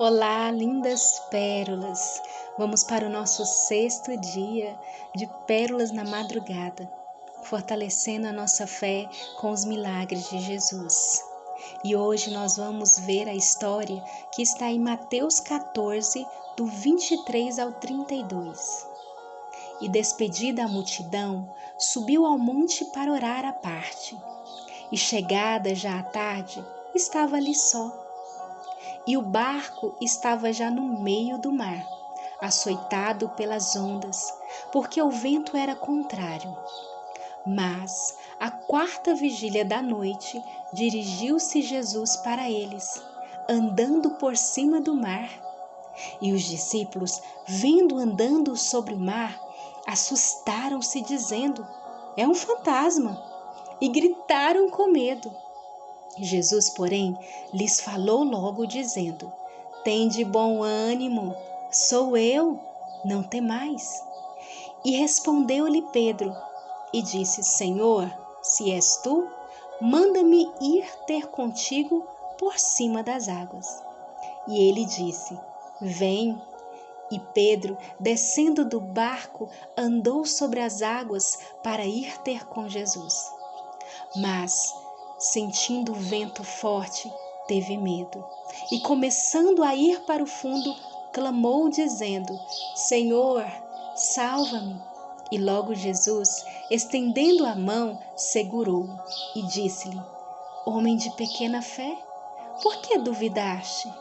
Olá, lindas pérolas! Vamos para o nosso 6º dia de Pérolas na Madrugada, fortalecendo a nossa fé com os milagres de Jesus. E hoje nós vamos ver a história que está em Mateus 14, do 23 ao 32. E despedida a multidão, subiu ao monte para orar à parte. E chegada já a tarde, estava ali só. E o barco estava já no meio do mar, açoitado pelas ondas, porque o vento era contrário. Mas, à 4ª vigília da noite, dirigiu-se Jesus para eles, andando por cima do mar. E os discípulos, vendo andando sobre o mar, assustaram-se, dizendo: "É um fantasma!" e gritaram com medo. Jesus, porém, lhes falou logo, dizendo: "Tende bom ânimo, sou eu, não temais." E respondeu-lhe Pedro e disse: "Senhor, se és tu, manda-me ir ter contigo por cima das águas." E ele disse: "Vem." E Pedro, descendo do barco, andou sobre as águas para ir ter com Jesus. Mas, sentindo o vento forte, teve medo. E começando a ir para o fundo, clamou dizendo: "Senhor, salva-me." E logo Jesus, estendendo a mão, segurou-o e disse-lhe: "Homem de pequena fé, por que duvidaste?"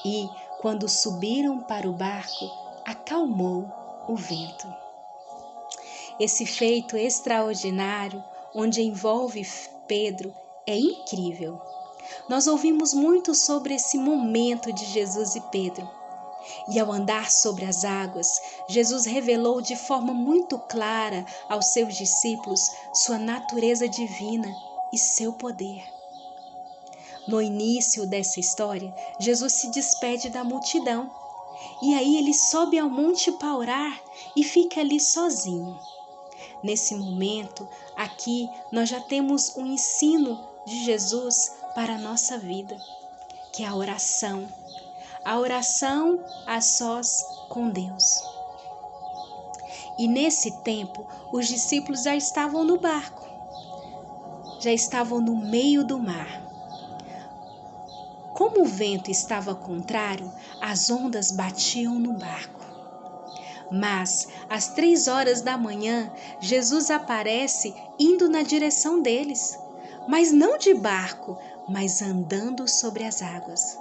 E, quando subiram para o barco, acalmou o vento. Esse feito extraordinário, onde envolve Pedro, é incrível. Nós ouvimos muito sobre esse momento de Jesus e Pedro. E ao andar sobre as águas, Jesus revelou de forma muito clara aos seus discípulos sua natureza divina e seu poder. No início dessa história, Jesus se despede da multidão. E aí ele sobe ao monte para orar e fica ali sozinho. Nesse momento, aqui, nós já temos um ensino de Jesus para a nossa vida, que é a oração. A oração a sós com Deus. E nesse tempo, os discípulos já estavam no barco, já estavam no meio do mar. Como o vento estava contrário, as ondas batiam no barco. Mas, às 3 horas da manhã, Jesus aparece indo na direção deles, mas não de barco, mas andando sobre as águas.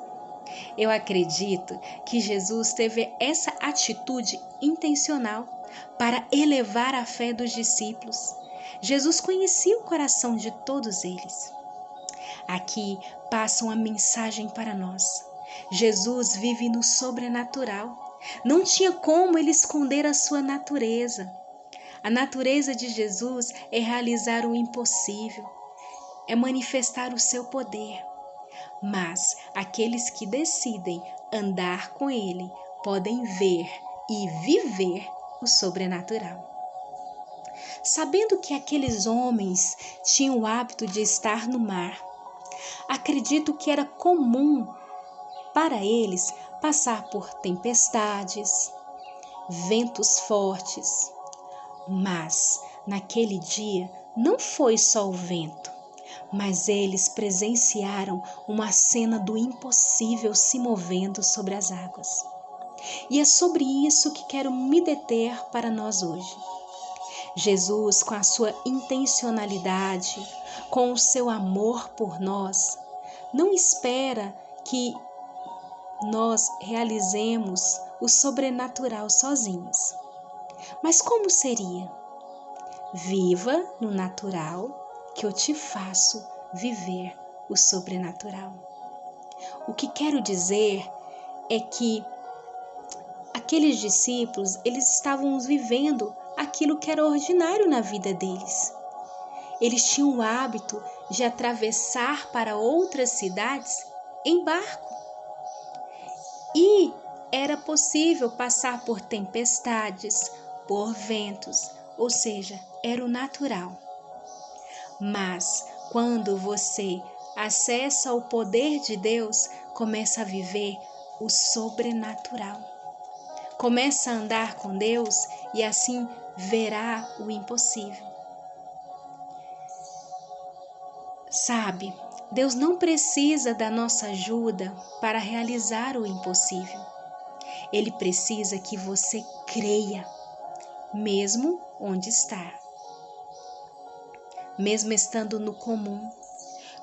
Eu acredito que Jesus teve essa atitude intencional para elevar a fé dos discípulos. Jesus conhecia o coração de todos eles. Aqui passa uma mensagem para nós. Jesus vive no sobrenatural. Não tinha como ele esconder a sua natureza. A natureza de Jesus é realizar o impossível, é manifestar o seu poder. Mas aqueles que decidem andar com ele podem ver e viver o sobrenatural. Sabendo que aqueles homens tinham o hábito de estar no mar, acredito que era comum para eles passar por tempestades, ventos fortes. Mas naquele dia não foi só o vento, mas eles presenciaram uma cena do impossível se movendo sobre as águas. E é sobre isso que quero me deter para nós hoje. Jesus, com a sua intencionalidade, com o seu amor por nós, não espera que nós realizemos o sobrenatural sozinhos. Mas como seria? Viva no natural, que eu te faço viver o sobrenatural. O que quero dizer é que aqueles discípulos, eles estavam vivendo aquilo que era ordinário na vida deles. Eles tinham o hábito de atravessar para outras cidades em barco. E era possível passar por tempestades, por ventos, ou seja, era o natural. Mas quando você acessa o poder de Deus, começa a viver o sobrenatural. Começa a andar com Deus e assim verá o impossível. Sabe, Deus não precisa da nossa ajuda para realizar o impossível. Ele precisa que você creia, mesmo onde está. Mesmo estando no comum,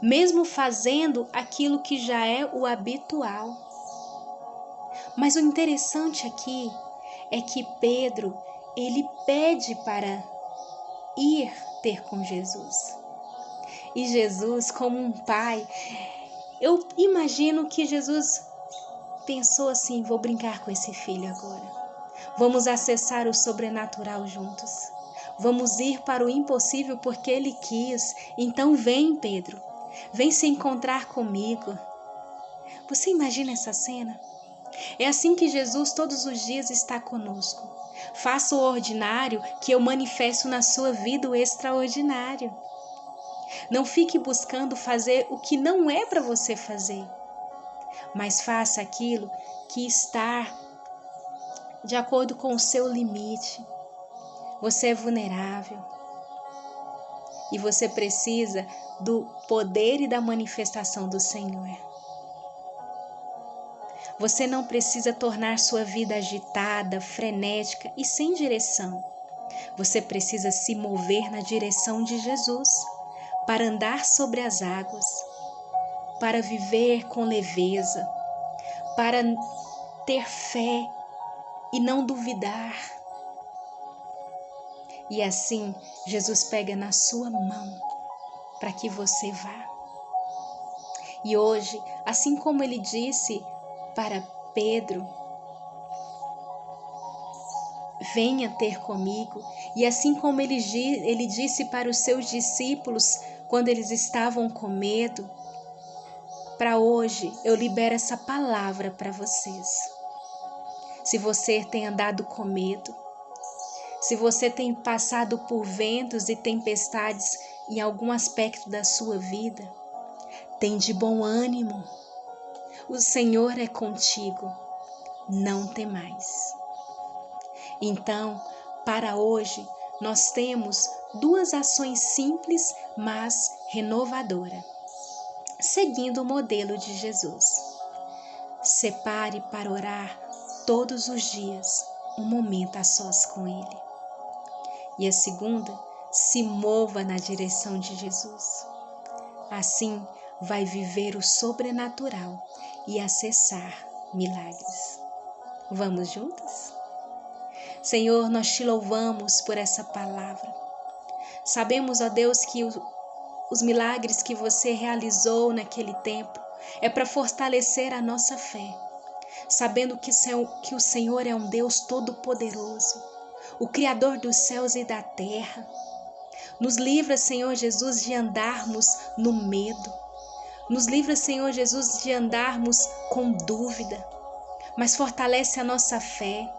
mesmo fazendo aquilo que já é o habitual. Mas o interessante aqui é que Pedro, ele pede para ir ter com Jesus. E Jesus, como um pai, eu imagino que Jesus pensou assim: vou brincar com esse filho agora. Vamos acessar o sobrenatural juntos. Vamos ir para o impossível porque ele quis. Então vem, Pedro. Vem se encontrar comigo. Você imagina essa cena? É assim que Jesus todos os dias está conosco. Faça o ordinário que eu manifesto na sua vida o extraordinário. Não fique buscando fazer o que não é para você fazer, mas faça aquilo que está de acordo com o seu limite. Você é vulnerável e você precisa do poder e da manifestação do Senhor. Você não precisa tornar sua vida agitada, frenética e sem direção. Você precisa se mover na direção de Jesus, para andar sobre as águas, para viver com leveza, para ter fé e não duvidar. E assim, Jesus pega na sua mão para que você vá. E hoje, assim como ele disse para Pedro, venha ter comigo, e assim como ele disse para os seus discípulos quando eles estavam com medo, para hoje eu libero essa palavra para vocês. Se você tem andado com medo, se você tem passado por ventos e tempestades em algum aspecto da sua vida, tem de bom ânimo. O Senhor é contigo, não temais. Então, para hoje, nós temos duas ações simples, mas renovadoras, seguindo o modelo de Jesus. Separe para orar todos os dias um momento a sós com Ele. E a segunda, se mova na direção de Jesus. Assim, vai viver o sobrenatural e acessar milagres. Vamos juntos? Senhor, nós te louvamos por essa palavra. Sabemos, ó Deus, que os milagres que você realizou naquele tempo é para fortalecer a nossa fé, sabendo que o Senhor é um Deus todo-poderoso, o Criador dos céus e da terra. Nos livra, Senhor Jesus, de andarmos no medo. Nos livra, Senhor Jesus, de andarmos com dúvida, mas fortalece a nossa fé,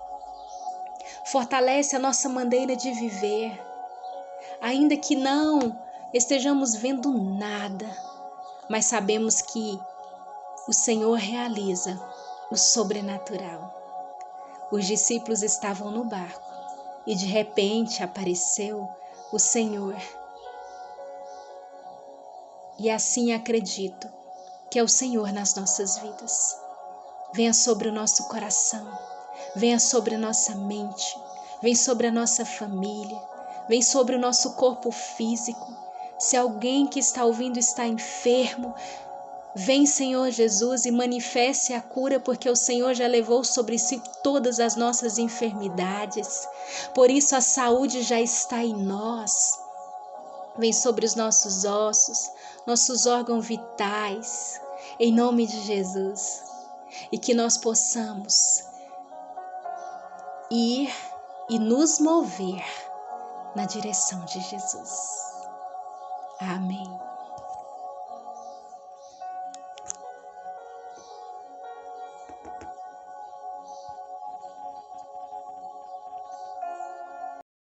fortalece a nossa maneira de viver, ainda que não estejamos vendo nada, mas sabemos que o Senhor realiza o sobrenatural. Os discípulos estavam no barco e de repente apareceu o Senhor. E assim acredito que é o Senhor nas nossas vidas. Venha sobre o nosso coração, venha sobre a nossa mente, vem sobre a nossa família, vem sobre o nosso corpo físico. Se alguém que está ouvindo está enfermo, vem, Senhor Jesus, e manifeste a cura, porque o Senhor já levou sobre si todas as nossas enfermidades. Por isso a saúde já está em nós. Vem sobre os nossos ossos, nossos órgãos vitais, em nome de Jesus. E que nós possamos ir e nos mover na direção de Jesus. Amém.